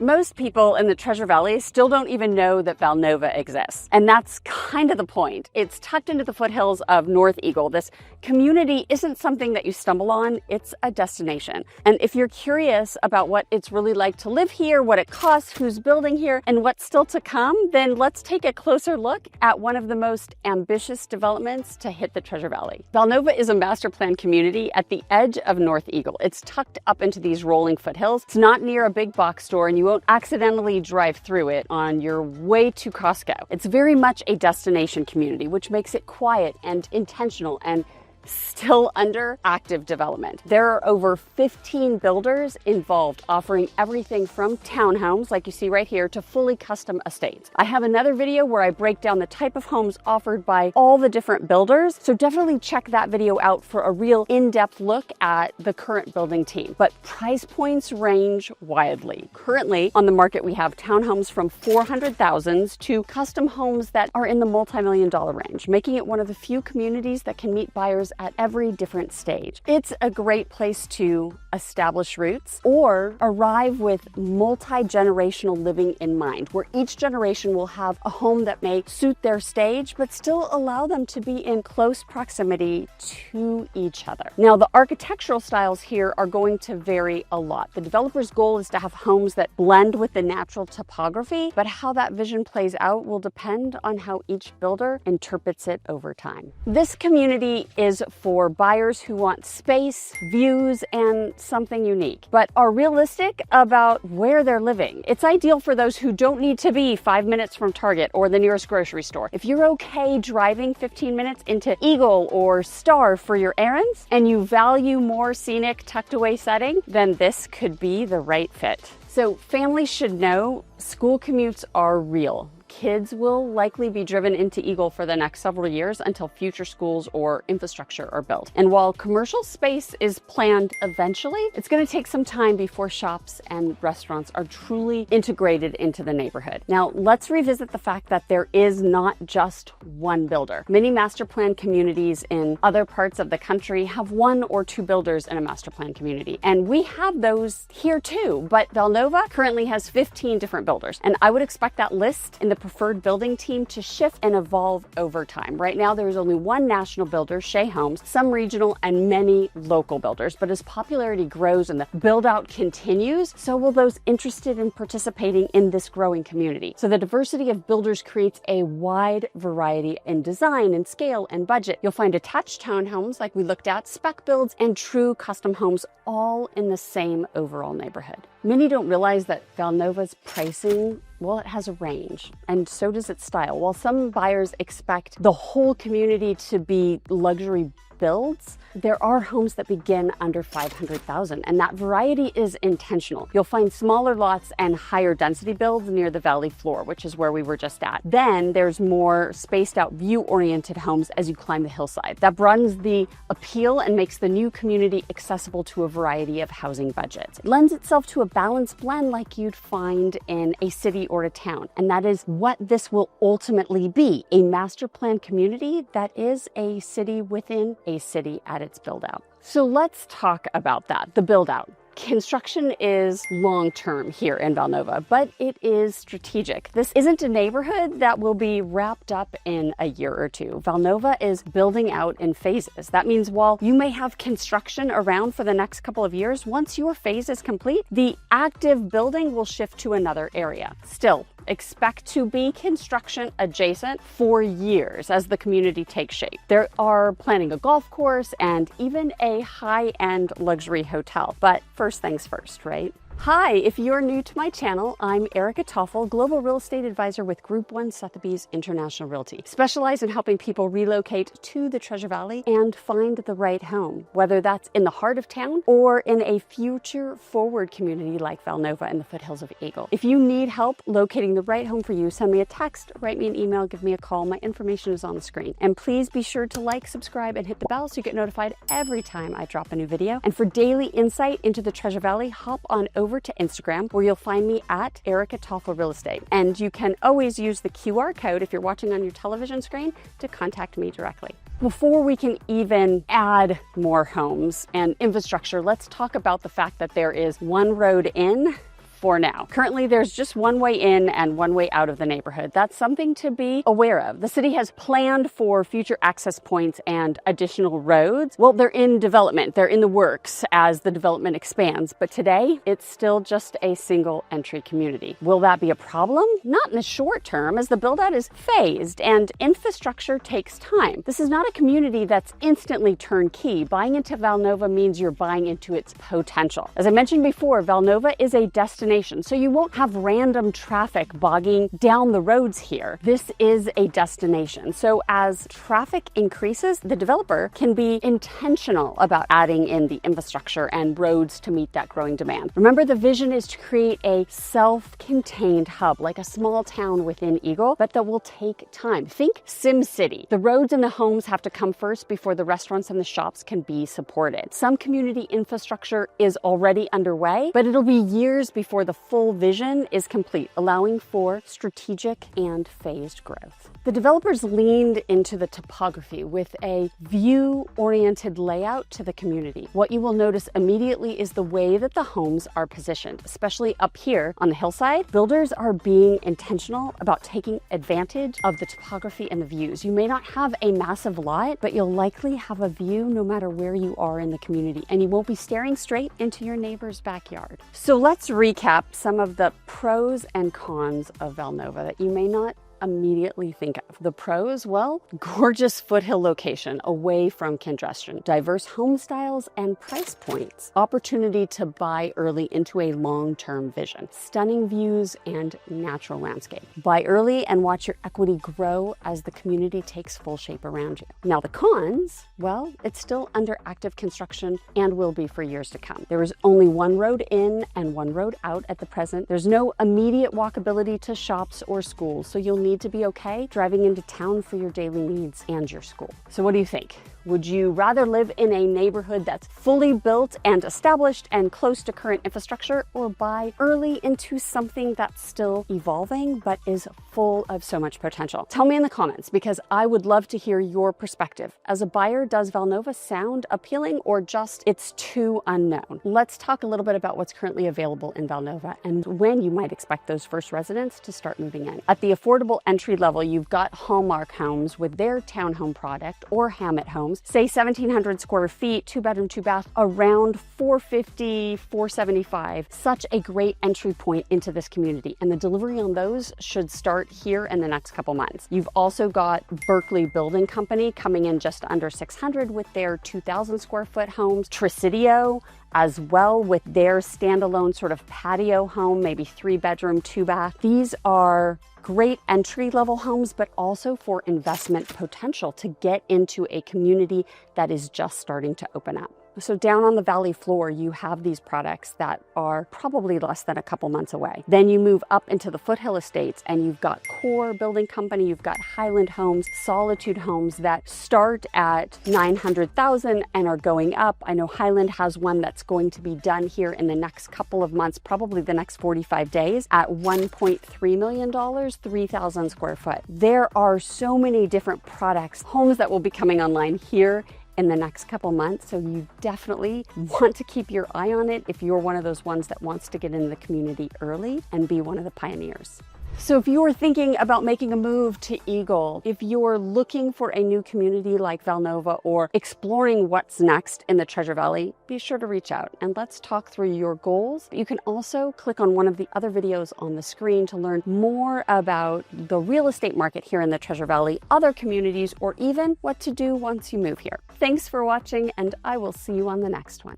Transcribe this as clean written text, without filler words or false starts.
Most people in the Treasure Valley still don't even know that Valnova exists. And that's kind of the point. It's tucked into the foothills of North Eagle. This community isn't something that you stumble on, it's a destination. And if you're curious about what it's really like to live here, what it costs, who's building here, and what's still to come, then let's take a closer look at one of the most ambitious developments to hit the Treasure Valley. Valnova is a master plan community at the edge of North Eagle. It's tucked up into these rolling foothills. It's not near a big box store, and you won't accidentally drive through it on your way to Costco. It's very much a destination community, which makes it quiet and intentional and still under active development. There are over 15 builders involved, offering everything from townhomes, like you see right here, to fully custom estates. I have another video where I break down the type of homes offered by all the different builders, so definitely check that video out for a real in-depth look at the current building team. But price points range widely. Currently on the market, we have townhomes from $400,000 to custom homes that are in the multi-million-dollar range, making it one of the few communities that can meet buyers at every different stage. It's a great place to establish roots or arrive with multi-generational living in mind, where each generation will have a home that may suit their stage, but still allow them to be in close proximity to each other. Now, the architectural styles here are going to vary a lot. The developer's goal is to have homes that blend with the natural topography, but how that vision plays out will depend on how each builder interprets it over time. This community is for buyers who want space, views, and something unique, but are realistic about where they're living. It's ideal for those who don't need to be 5 minutes from Target or the nearest grocery store. If you're okay driving 15 minutes into Eagle or Star for your errands, and you value more scenic, tucked away setting, then this could be the right fit. So families should know school commutes are real. Kids will likely be driven into Eagle for the next several years until future schools or infrastructure are built. And while commercial space is planned eventually, it's going to take some time before shops and restaurants are truly integrated into the neighborhood. Now, let's revisit the fact that there is not just one builder. Many master plan communities in other parts of the country have 1 or 2 builders in a master plan community. And we have those here too, but Valnova currently has 15 different builders. And I would expect that list in the preferred building team to shift and evolve over time. Right now, there is only one national builder, Shea Homes, some regional, and many local builders. But as popularity grows and the build-out continues, so will those interested in participating in this growing community. So the diversity of builders creates a wide variety in design and scale and budget. You'll find attached townhomes like we looked at, spec builds, and true custom homes all in the same overall neighborhood. Many don't realize that Valnova's pricing, well, it has a range, and so does its style. While some buyers expect the whole community to be luxury builds, there are homes that begin under $500,000, and that variety is intentional. You'll find smaller lots and higher density builds near the valley floor, which is where we were just at. Then there's more spaced out view-oriented homes as you climb the hillside. That broadens the appeal and makes the new community accessible to a variety of housing budgets. It lends itself to a balanced blend like you'd find in a city or a town, and that is what this will ultimately be, a master plan community that is a city within a city at its build out. So let's talk about that, the build out. Construction is long-term here in Valnova, but it is strategic. This isn't a neighborhood that will be wrapped up in a year or two. Valnova is building out in phases. That means while you may have construction around for the next couple of years, once your phase is complete, the active building will shift to another area. Still, expect to be construction adjacent for years as the community takes shape. They are planning a golf course and even a high-end luxury hotel. But first things first, right? Hi, if you're new to my channel, I'm Erica Toffel, Global Real Estate Advisor with Group 1 Sotheby's International Realty. Specialize in helping people relocate to the Treasure Valley and find the right home, whether that's in the heart of town or in a future forward community like Valnova in the foothills of Eagle. If you need help locating the right home for you, send me a text, write me an email, give me a call. My information is on the screen. And please be sure to like, subscribe, and hit the bell so you get notified every time I drop a new video. And for daily insight into the Treasure Valley, hop on over to Instagram, where you'll find me at Erica Toffel Real Estate. And you can always use the QR code if you're watching on your television screen to contact me directly. Before we can even add more homes and infrastructure, let's talk about the fact that there is one road in, for now. Currently, there's just one way in and one way out of the neighborhood. That's something to be aware of. The city has planned for future access points and additional roads. Well, they're in development. They're in the works as the development expands. But today, it's still just a single entry community. Will that be a problem? Not in the short term, as the build-out is phased and infrastructure takes time. This is not a community that's instantly turnkey. Buying into Valnova means you're buying into its potential. As I mentioned before, Valnova is a destination, so you won't have random traffic bogging down the roads here. This is a destination. So as traffic increases, the developer can be intentional about adding in the infrastructure and roads to meet that growing demand. Remember, the vision is to create a self-contained hub, like a small town within Eagle, but that will take time. Think SimCity. The roads and the homes have to come first before the restaurants and the shops can be supported. Some community infrastructure is already underway, but it'll be years before the full vision is complete, allowing for strategic and phased growth. The developers leaned into the topography with a view-oriented layout to the community. What you will notice immediately is the way that the homes are positioned, especially up here on the hillside. Builders are being intentional about taking advantage of the topography and the views. You may not have a massive lot, but you'll likely have a view no matter where you are in the community, and you won't be staring straight into your neighbor's backyard. So let's recap some of the pros and cons of Valnova that you may not immediately think of. The pros, well, gorgeous foothill location away from congestion, diverse home styles and price points, opportunity to buy early into a long-term vision, stunning views and natural landscape. Buy early and watch your equity grow as the community takes full shape around you. Now the cons, well, it's still under active construction and will be for years to come. There is only one road in and one road out at the present. There's no immediate walkability to shops or schools, so you'll need to be okay driving into town for your daily needs and your school. So what do you think? Would you rather live in a neighborhood that's fully built and established and close to current infrastructure, or buy early into something that's still evolving but is full of so much potential? Tell me in the comments, because I would love to hear your perspective. As a buyer, does Valnova sound appealing, or just it's too unknown? Let's talk a little bit about what's currently available in Valnova and when you might expect those first residents to start moving in. At the affordable entry level, you've got Hallmark Homes with their townhome product, or Hammett Homes, say 1,700 square feet, 2-bedroom, 2-bath, around $450, $475. Such a great entry point into this community, and the delivery on those should start here in the next couple months. You've also got Berkeley Building Company coming in just under 600 with their 2,000 square foot homes, Tresidio as well with their standalone sort of patio home, maybe 3-bedroom, 2-bath. These are great entry-level homes, but also for investment potential to get into a community that is just starting to open up. So down on the valley floor, you have these products that are probably less than a couple months away. Then you move up into the foothill estates and you've got Core Building Company, you've got Highland Homes, Solitude Homes that start at $900,000 and are going up. I know Highland has one that's going to be done here in the next couple of months, probably the next 45 days at $1.3 million, 3,000 square foot. There are so many different products, homes that will be coming online here in the next couple months, so you definitely want to keep your eye on it if you're one of those ones that wants to get into the community early and be one of the pioneers. So if you're thinking about making a move to Eagle, if you're looking for a new community like Valnova or exploring what's next in the Treasure Valley, be sure to reach out and let's talk through your goals. You can also click on one of the other videos on the screen to learn more about the real estate market here in the Treasure Valley, other communities, or even what to do once you move here. Thanks for watching, and I will see you on the next one.